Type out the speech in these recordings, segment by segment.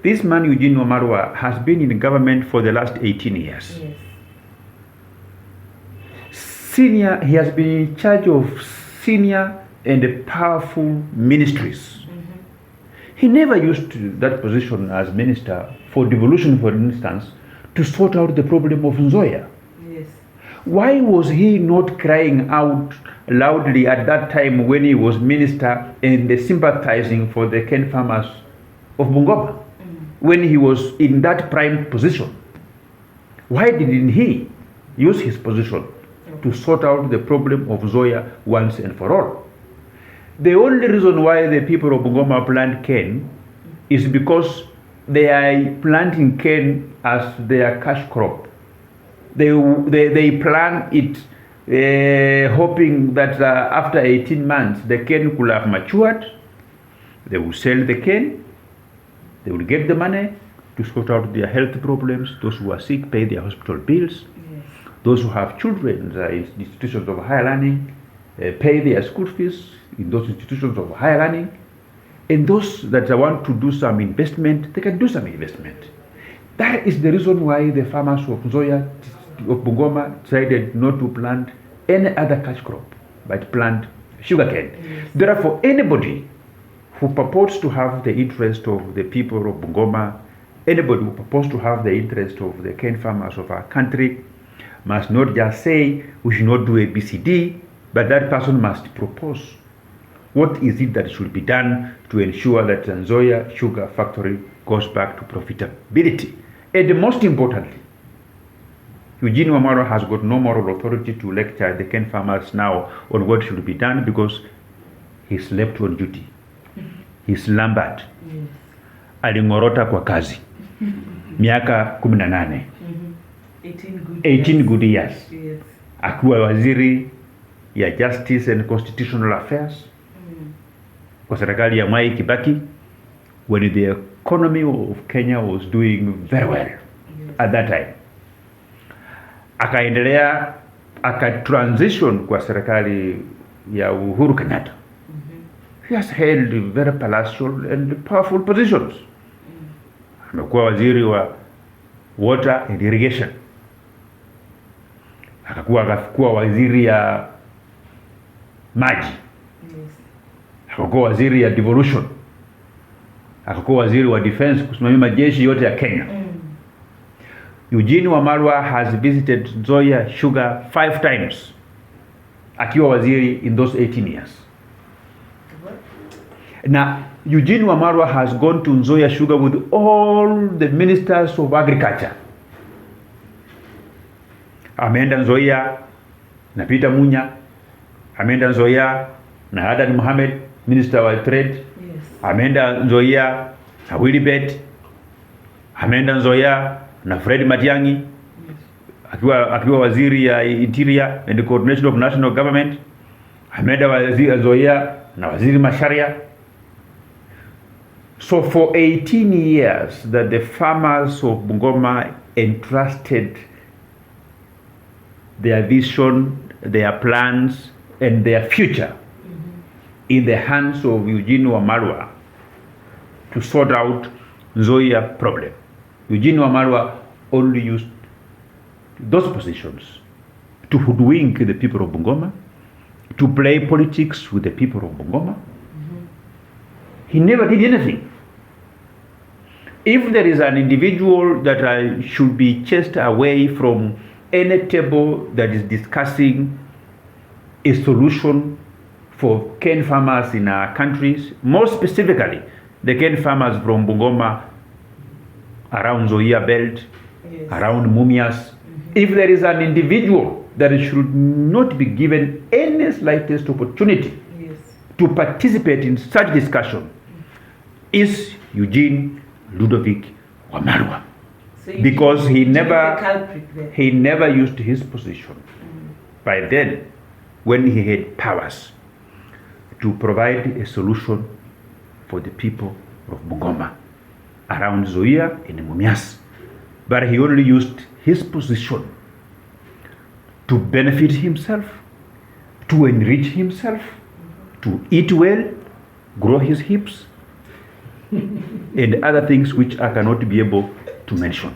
This man, Eugine Wamalwa, has been in government for the last 18 years. Yes. He has been in charge of senior and powerful ministries. He never used that position as minister for devolution, for instance, to sort out the problem of Nzoia. Yes. Why was he not crying out loudly at that time when he was minister and sympathizing for the cane farmers of Bungoma, when he was in that prime position? Why didn't he use his position to sort out the problem of Nzoia once and for all? The only reason why the people of Bungoma plant cane is because they are planting cane as their cash crop. They plant it hoping that after 18 months the cane could have matured. They will sell the cane. They will get the money to sort out their health problems. Those who are sick pay their hospital bills. Yes. Those who have children in institutions of higher learning pay their school fees in those institutions of higher learning. And those that want to do some investment, they can do some investment. That is the reason why the farmers of Nzoia, of Bungoma, decided not to plant any other cash crop, but plant sugarcane. Yes. Therefore, anybody who purports to have the interest of the people of Bungoma, anybody who purports to have the interest of the cane farmers of our country, must not just say we should not do ABCD, but that person must propose what is it that should be done to ensure that Nzoia Sugar Factory goes back to profitability. And most importantly, Eugine Wamalwa has got no moral authority to lecture the cane farmers now on what should be done because he slept on duty. He slumbered. Yes. Alingorota kwa kazi. Miaka 18. 18 good years. Yes. Akiwa waziri ya Justice and Constitutional Affairs kwa serikali ya Mwai Kibaki, when the economy of Kenya was doing very well. Yes. At that time. Akaendelea akatransition kwa serikali ya Uhuru Kenyatta. He has held very palatial and powerful positions. Amekuwa waziri wa water and irrigation. Akakuwa waziri ya maji. Akakuwa waziri ya devolution. Akakuwa waziri wa defense, kusimamia majeshi yote ya Kenya. Eugine Wamalwa has visited Nzoia Sugar 5 times akiwa waziri in those 18 years. Now, Eugene Wamalwa has gone to Nzoia Sugar with all the ministers of agriculture. Ameenda Nzoia na Peter Munya, ameenda Nzoia na Adan Mohamed, minister wa trade. Yes. Ameenda Nzoia na Willibet, ameenda Nzoia na Fred Matiang'i. Yes. Akiwa waziri ya Interior and Coordination of National Government. Ameenda waziri Nzoia na waziri Masharia. So for 18 years that the farmers of Bungoma entrusted their vision, their plans, and their future in the hands of Eugine Wamalwa to sort out Nzoia problem. Eugine Wamalwa only used those positions to hoodwink the people of Bungoma, to play politics with the people of Bungoma. He never did anything. If there is an individual that should be chased away from any table that is discussing a solution for cane farmers in our countries, more specifically the cane farmers from Bungoma, around Nzoia belt, yes, around Mumias, if there is an individual that should not be given any slightest opportunity, yes, to participate in such discussion, is Eugine Ludovic Wamalwa. So because he never used his position by then, when he had powers, to provide a solution for the people of Bungoma around Nzoia and Mumias. But he only used his position to benefit himself, to enrich himself, to eat well, grow his hips, and other things which I cannot be able to mention.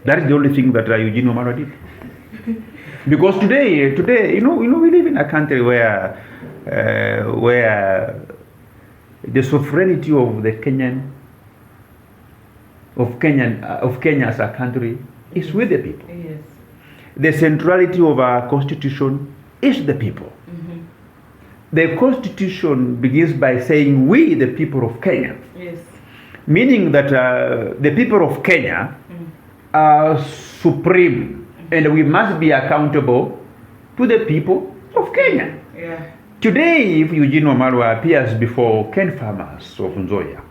That is the only thing that Eugene Wamalwa did. Because today, we live in a country where the sovereignty of Kenya as a country is with the people. Yes. The centrality of our constitution is the people. Mm-hmm. The constitution begins by saying we, the people of Kenya. Yes. Meaning that the people of Kenya are supreme, and we must be accountable to the people of Kenya. Yeah. Today, if Eugene Wamalwa appears before Ken farmers of Nzoia,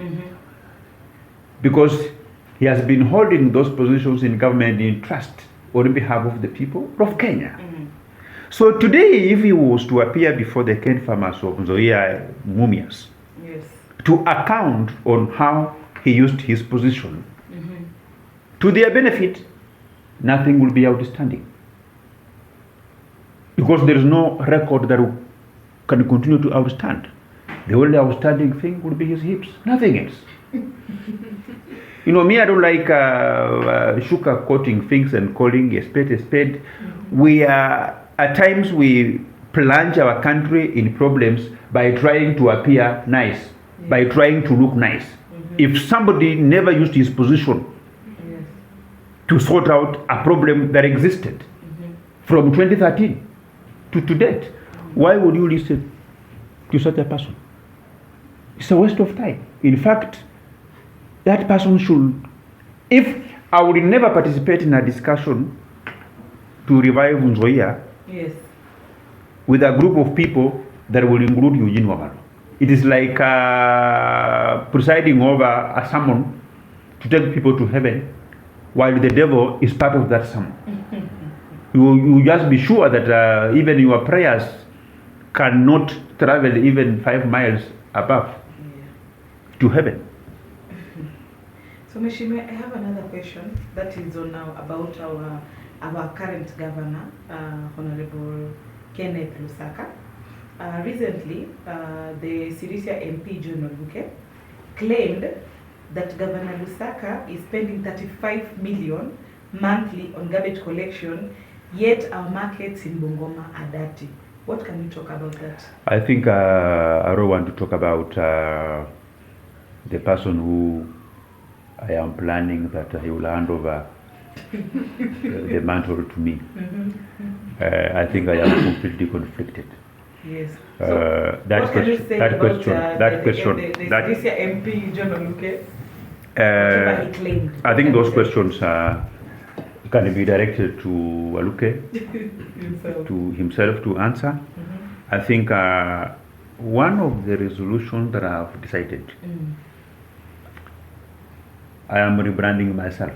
because he has been holding those positions in government in trust on behalf of the people of Kenya. So today, if he was to appear before the Ken farmers of Nzoia Mumias, Yes. to account on how he used his position to their benefit, nothing will be outstanding. Because there is no record that can continue to outstand. The only outstanding thing would be his hips, nothing else. Me, I don't like sugar-coating things and calling a spade a spade. We are, at times, we plunge our country in problems by trying to appear nice, by trying to look nice. If somebody never used his position to sort out a problem that existed from 2013 to date, why would you listen to such a person? It's a waste of time. In fact, that person should, if I would never participate in a discussion to revive Nzoia with a group of people that will include Eugene Wamalwa. It is like presiding over a sermon to take people to heaven, while the devil is part of that sermon. You just be sure that even your prayers cannot travel even 5 miles above to heaven. So, Mheshimiwa, I have another question that is on now about our current governor, Honorable Kenneth Lusaka. Recently, the Sirisia MP John Obuke claimed that Governor Lusaka is spending 35 million monthly on garbage collection, yet our markets in Bungoma are dirty. What can you talk about that? I think I don't want to talk about the person who I am planning that he will hand over the mantle to me. I think I am completely conflicted. Yes. That question. The MP John Oluke, whatever he claimed. I think those questions can be directed to Aluke, to himself to answer. I think one of the resolutions that I have decided, I am rebranding myself.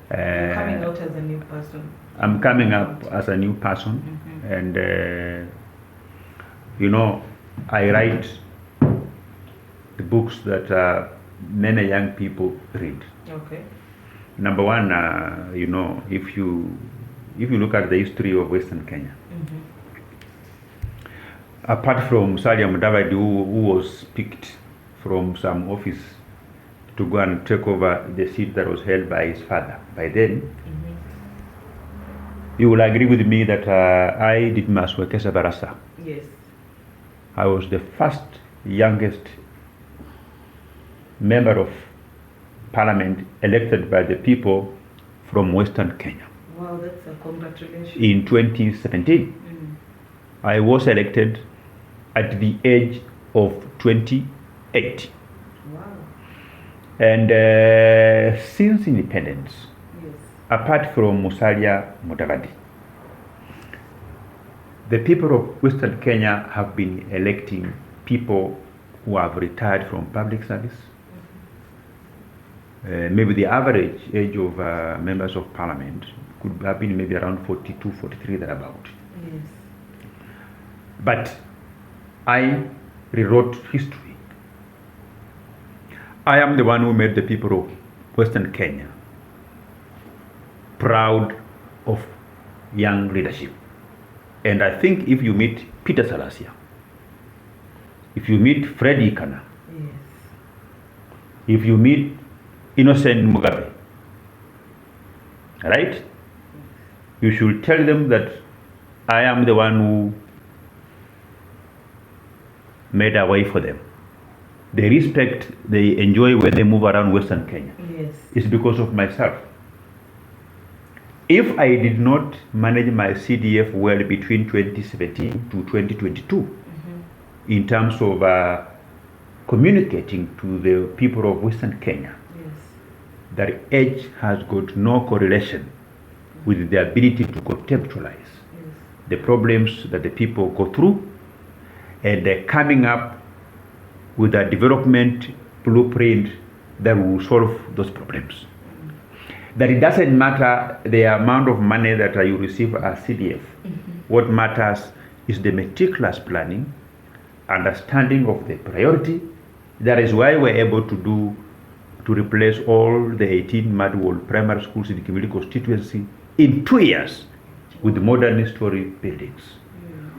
You're coming out as a new person. I'm coming up as a new person, and I write the books that many young people read. Okay. Number one, if you look at the history of Western Kenya, apart from Salia Mudavadi, who was picked from some office to go and take over the seat that was held by his father, by then, you will agree with me that I did Wekesa Barasa. Yes. I was the first youngest member of parliament elected by the people from Western Kenya. Wow, that's a congratulations. In 2017. I was elected at the age of 28. Wow. And since independence, Yes. apart from Musalia Mudavadi, the people of Western Kenya have been electing people who have retired from public service. Maybe the average age of members of parliament could have been maybe around 42, 43, thereabout. Yes. But I rewrote history. I am the one who made the people of Western Kenya proud of young leadership. And I think if you meet Peter Salasia, if you meet Freddy Ikana, Yes. If you meet innocent Mugabe, right? You should tell them that I am the one who made a way for them. The respect they enjoy when they move around Western Kenya is because of myself. If I did not manage my CDF well between 2017 to 2022, in terms of communicating to the people of Western Kenya, that age has got no correlation with the ability to conceptualize the problems that the people go through, and coming up with a development blueprint that will solve those problems. That it doesn't matter the amount of money that you receive as CDF. What matters is the meticulous planning, understanding of the priority. That is why we're able to replace all the 18 Madwall primary schools in the community constituency in 2 years with modern historic buildings.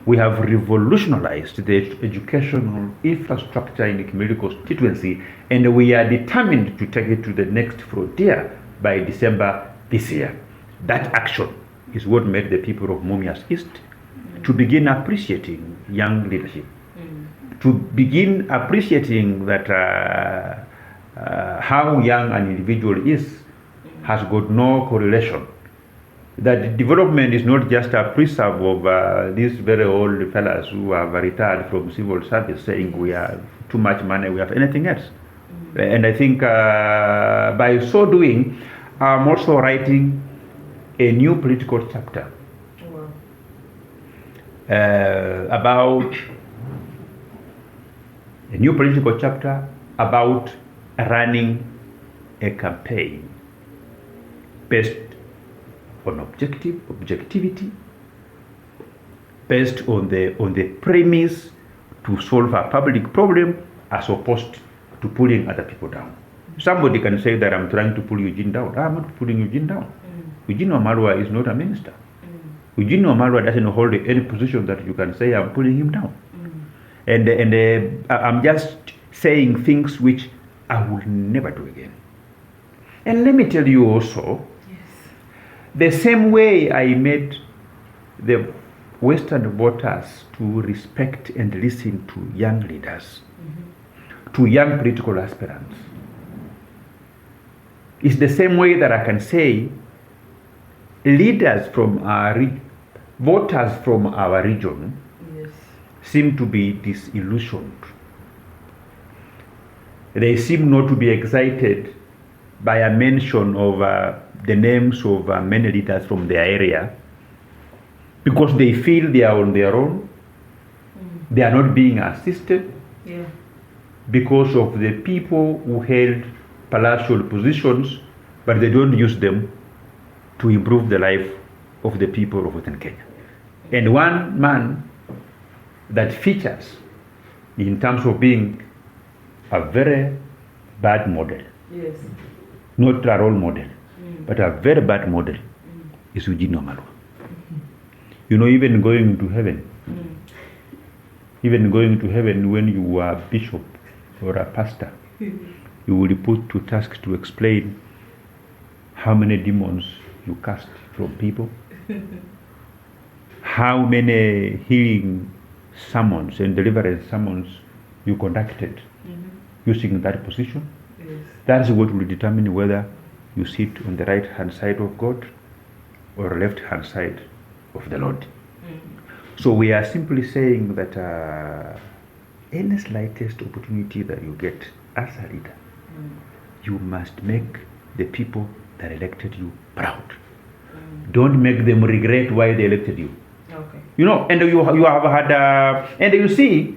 We have revolutionized the educational infrastructure in the community constituency, and we are determined to take it to the next frontier by December this year. That action is what made the people of Mumias East to begin appreciating young leadership, to begin appreciating that how young an individual is has got no correlation. That development is not just a preserve of these very old fellas who have retired from civil service saying we have too much money, we have anything else. And I think by so doing, I'm also writing a new political chapter about running a campaign based on objectivity, based on the premise to solve a public problem as opposed to pulling other people down. Somebody can say that I'm trying to pull Eugene down. I'm not pulling Eugene down. Eugene Wamalwa is not a minister. Eugene Wamalwa doesn't hold any position that you can say I'm pulling him down. And I'm just saying things which I will never do again. And let me tell you also, the same way I made the Western voters to respect and listen to young leaders, to young political aspirants, it's the same way that I can say leaders from voters from our region seem to be disillusioned. They seem not to be excited by a mention of the names of many leaders from their area, because they feel they are on their own. They are not being assisted because of the people who held palatial positions, but they don't use them to improve the life of the people of Western Kenya. And one man that features in terms of being a very bad model, not a role model, but a very bad model, is Eugine Wamalwa. You know, even going to heaven, when you are a bishop or a pastor, you will be put to task to explain how many demons you cast from people, how many healing sermons and deliverance sermons you conducted using that position. That's what will determine whether you sit on the right hand side of God or left hand side of the Lord. So we are simply saying that any slightest opportunity that you get as a leader, you must make the people that elected you proud. Don't make them regret why they elected you. You know, and you have had, and you see,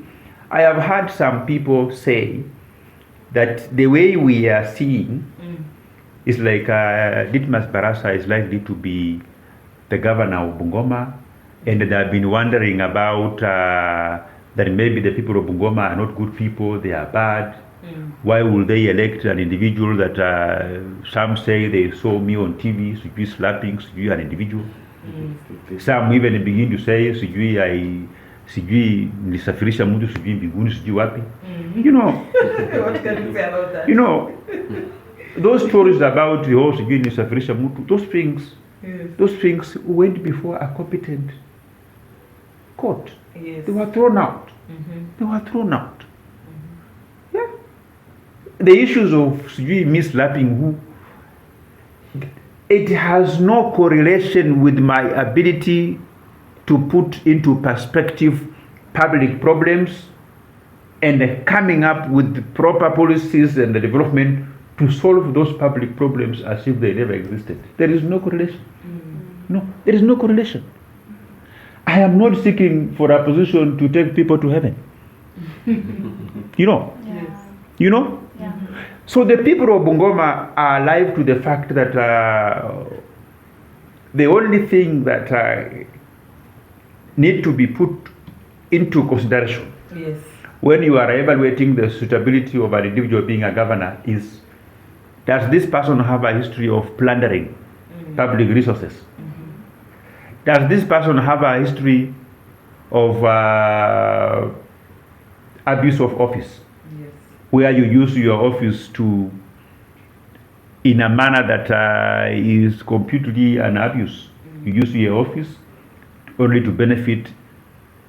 I have had some people say that the way we are seeing is like Didmus Barasa is likely to be the governor of Bungoma, and they have been wondering about that maybe the people of Bungoma are not good people, they are bad. Why will they elect an individual that some say they saw me on TV, Sujui slapping Sujui an individual? Some even begin to say Sujui I sijui nilisafirisha mtu sijui mbinguni sijui wapi. You know, What can you say about that? you know, those stories about the whole sijui nilisafirisha mtu, those things went before a competent court. Yes. They were thrown out. They were thrown out. Yeah. The issues of sijui mislapping who, it has no correlation with my ability to put into perspective public problems and coming up with the proper policies and the development to solve those public problems as if they never existed. There is no correlation. No, there is no correlation. I am not seeking for a position to take people to heaven. You know? Yes. You know? Yeah. So the people of Bungoma are alive to the fact that the only thing that need to be put into consideration Yes. when you are evaluating the suitability of an individual being a governor is, does this person have a history of plundering public resources? Does this person have a history of abuse of office, Yes. where you use your office to, in a manner that is completely an abuse? You use your office only to benefit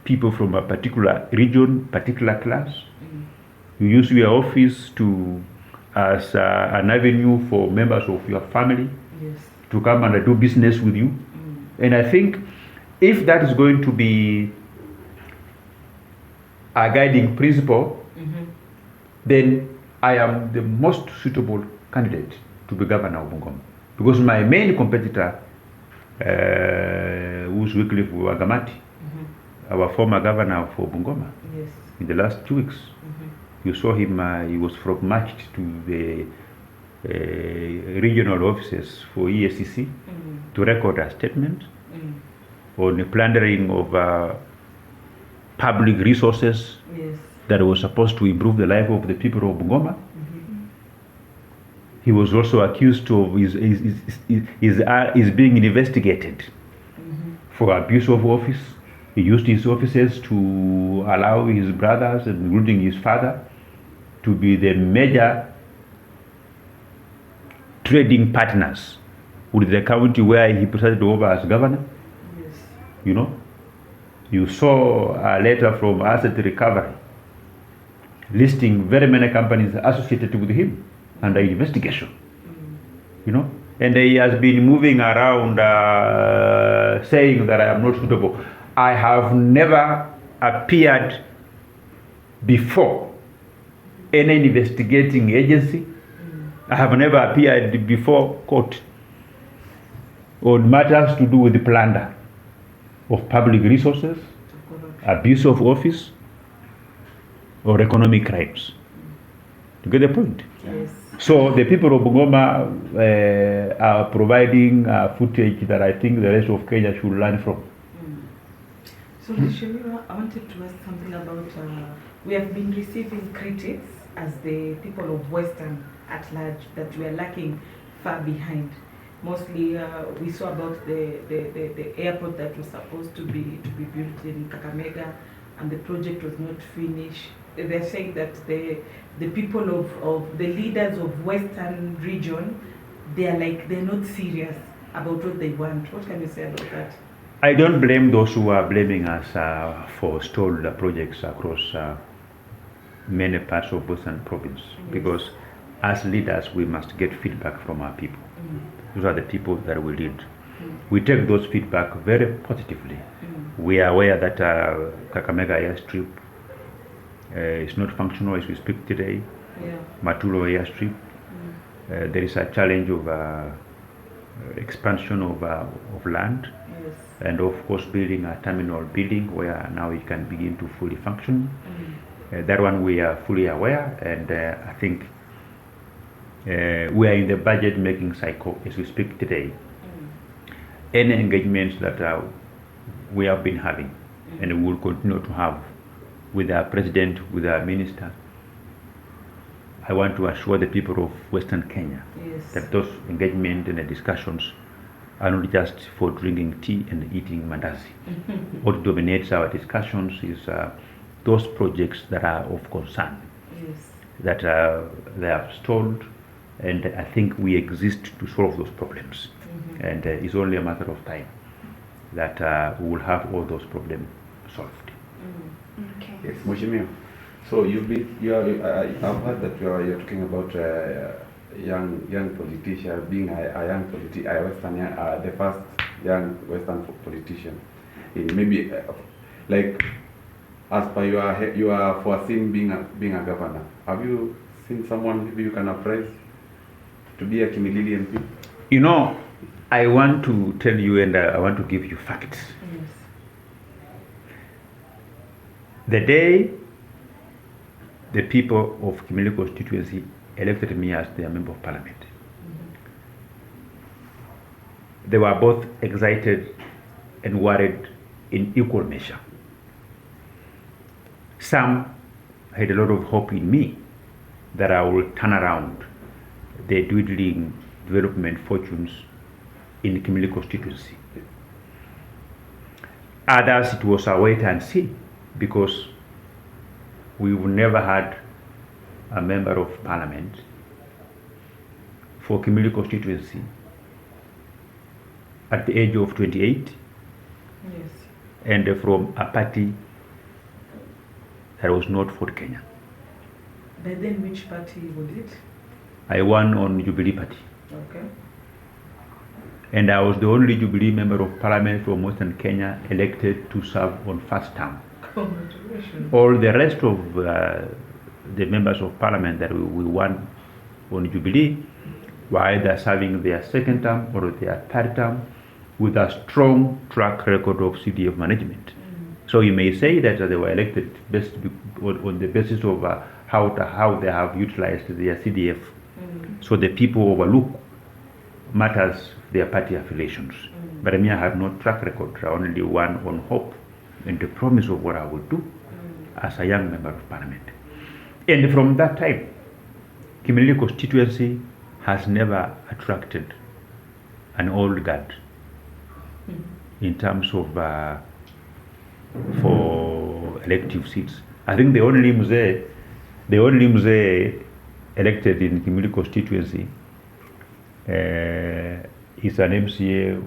people from a particular region, particular class. You use your office to as an avenue for members of your family Yes. to come and do business with you. And I think if that is going to be a guiding principle, then I am the most suitable candidate to be governor of Bungoma. Because my main competitor, who's Wycliffe Wagamati, our former governor for Bungoma, Yes. in the last 2 weeks, you saw him, he was marched to the regional offices for ESCC to record a statement on the plundering of public resources Yes. that was supposed to improve the life of the people of Bungoma. He was also accused of is being investigated for abuse of office. He used his offices to allow his brothers, including his father, to be the major trading partners with the county where he presided over as governor. Yes. You know, you saw a letter from Asset Recovery listing very many companies associated with him under investigation. You know, and he has been moving around saying that I am not suitable. I have never appeared before any investigating agency. I have never appeared before court on matters to do with the plunder of public resources, abuse of office, or economic crimes. You get the point? Yes. So the people of Bungoma are providing footage that I think the rest of Kenya should learn from. So, Mheshimiwa, I wanted to ask something about, we have been receiving critics as the people of Western at large that we are lacking far behind. Mostly, we saw about the airport that was supposed to be built in Kakamega, and the project was not finished. They're saying that the people of the leaders of Western region, they're not serious about what they want. What can you say about that? I don't blame those who are blaming us for stalled projects across many parts of Western province, because as leaders we must get feedback from our people. Those are the people that we lead. We take those feedback very positively. We are aware that Kakamega airstrip is not functional as we speak today. Yeah. Matulo airstrip. There is a challenge of expansion of land. Yes. And of course building a terminal building where now it can begin to fully function. That one we are fully aware, and I think we are in the budget making cycle as we speak today. Any engagements that we have been having and we will continue to have with our president, with our minister, I want to assure the people of Western Kenya Yes. that those engagements and the discussions are not just for drinking tea and eating mandazi. What dominates our discussions is those projects that are of concern, Yes. that they have stalled, and I think we exist to solve those problems. And it's only a matter of time that we will have all those problems solved. Okay. Yes, Mheshimiwa. So I've heard that you're talking about young politician being a young the first young Western politician. Maybe like as per you are foreseen being a governor. Have you seen someone maybe you can appraise to be a Kimilili MP? You know, I want to tell you and I want to give you facts. Yes. The day the people of Kimilili constituency elected me as their member of parliament, they were both excited and worried in equal measure. Some had a lot of hope in me that I will turn around the dwindling development fortunes in the Kimilili constituency. Others, it was a wait and see, because we've never had a member of parliament for Kimilili constituency at the age of 28, Yes. and from a party that was not for Kenya. But then which party was it? I won on Jubilee Party, Okay. and I was the only Jubilee member of parliament from Western Kenya elected to serve on first term. Congratulations. All the rest of the members of parliament that we won on Jubilee were either serving their second term or their third term with a strong track record of CDF management. So you may say that they were elected best on the basis of how they have utilized their CDF. So the people overlook matters their party affiliations. But I mean, I have no track record. I only won on hope and the promise of what I would do as a young member of parliament. And from that time, Kimilili constituency has never attracted an old guard in terms of for elective seats. I think the only Mzee elected in Kimilili constituency is an MCA